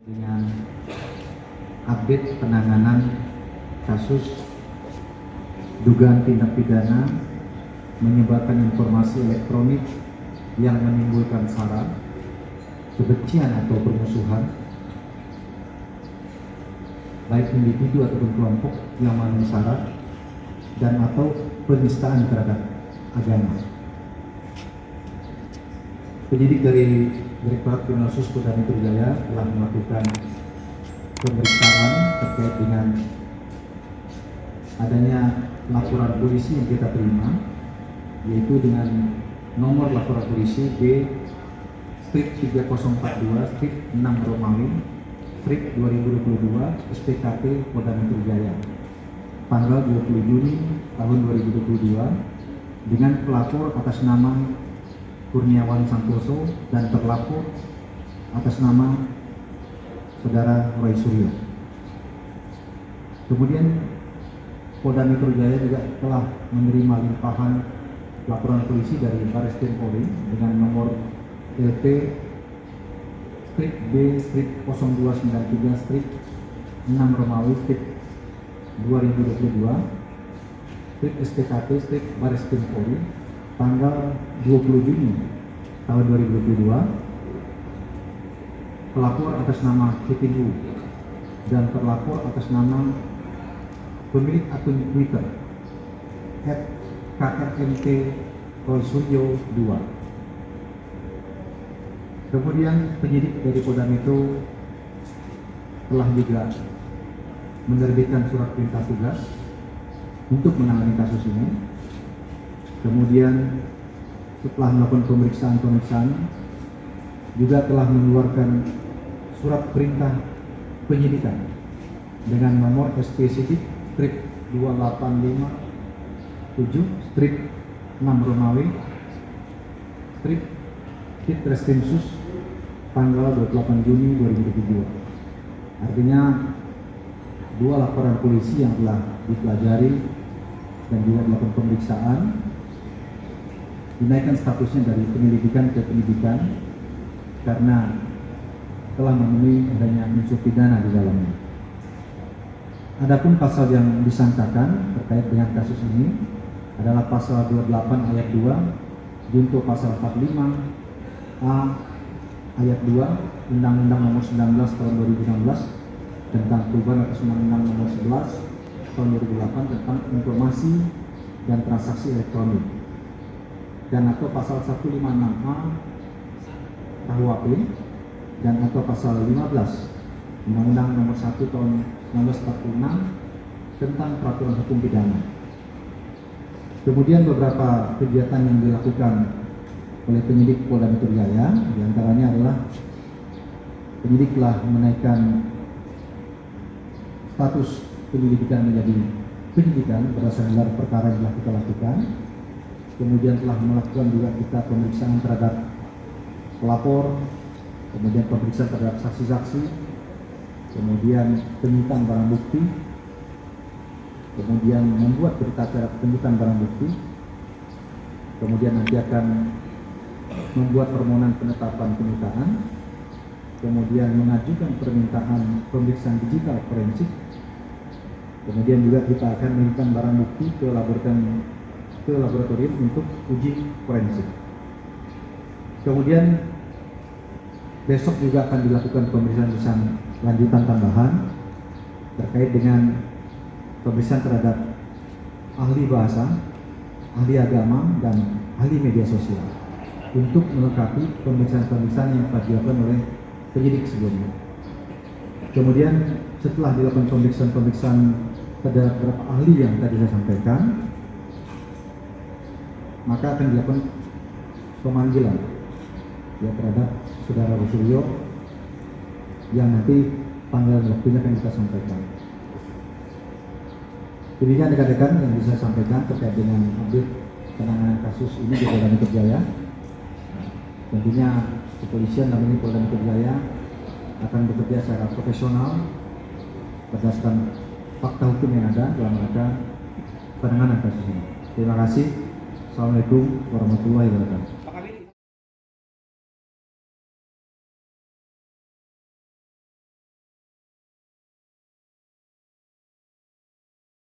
dengan update penanganan kasus dugaan tindak pidana menyebarkan informasi elektronik yang menimbulkan sara, kebencian atau permusuhan, baik individu ataupun kelompok yang memenuhi syarat dan atau penistaan terhadap agama. Penyidik dari Direktorat Kriminal Khusus Polda Metro Jaya telah melakukan pemeriksaan terkait dengan adanya laporan polisi yang kita terima, yaitu dengan nomor laporan polisi B/3042/6 Romawi strip 2022 SPKP Polda Metro Jaya tanggal 20 Juni tahun 2022 dengan pelapor atas nama Kurniawan Santoso dan terlapor atas nama Saudara Roy Suryo. Kemudian Polda Metro Jaya juga telah menerima limpahan laporan polisi dari Barreskrim Polri dengan nomor LP strip B/0293 strip 6 Romawi strip 2022 strip SPKP strip Barreskrim Polri tanggal 20 Juni tahun 2022, pelapor atas nama Kitingu dan terlapor atas nama pemilik akun Twitter @KRMT Roy Suryo 2. Kemudian penyidik dari Polda Metro telah juga menerbitkan surat perintah tugas untuk menangani kasus ini. Kemudian setelah melakukan pemeriksaan juga telah mengeluarkan surat perintah penyidikan dengan nomor spesifik strip 2857 strip 6 Romawi strip Ditreskrimsus tanggal 28 Juni 2022. Artinya dua laporan polisi yang telah dipelajari dan juga dilakukan pemeriksaan dinaikkan statusnya dari penyelidikan ke penyidikan karena telah memenuhi adanya unsur pidana di dalamnya. Adapun pasal yang disangkakan terkait dengan kasus ini adalah pasal 28 ayat 2 junto pasal 45A ayat 2 Undang-Undang Nomor 19 Tahun 2016 tentang perubahan atas Undang-Undang Nomor 11 Tahun 2008 tentang informasi dan transaksi elektronik, dan atau pasal 156A KUHP dan atau pasal 15 Undang-Undang Nomor 1 Tahun 1946 tentang peraturan hukum pidana. Kemudian beberapa kegiatan yang dilakukan oleh penyidik Polda Metro Jaya, diantaranya adalah penyidik telah menaikkan status penyelidikan menjadi penyidikan berdasarkan gelar perkara yang telah kita lakukan. Kemudian telah melakukan juga kita pemeriksaan terhadap pelapor, kemudian pemeriksaan terhadap saksi-saksi, kemudian penyitaan barang bukti, kemudian membuat berita acara penyitaan barang bukti, kemudian nanti akan membuat permohonan penetapan penyitaan, kemudian mengajukan permintaan pemeriksaan digital forensik, kemudian juga kita akan mengirimkan barang bukti ke laboratorium untuk uji forensik. Kemudian besok juga akan dilakukan pemeriksaan lanjutan tambahan terkait dengan pemeriksaan terhadap ahli bahasa, ahli agama, dan ahli media sosial untuk melengkapi pemeriksaan yang telah dilakukan oleh penyidik sebelumnya. Kemudian setelah dilakukan pemeriksaan terhadap beberapa ahli yang tadi saya sampaikan, maka akan dilakukan pemanggilan ya terhadap Saudara Roy Suryo yang nanti panggilan waktunya akan kita sampaikan. Demikian rekan-rekan yang bisa saya sampaikan terkait dengan update penanganan kasus ini di Polda Metro Jaya. Tentunya kepolisian dan ini Polda Metro Jaya akan bekerja secara profesional berdasarkan fakta hukum yang ada dalam rangka penanganan kasus ini. Terima kasih. Assalamualaikum warahmatullahi wabarakatuh.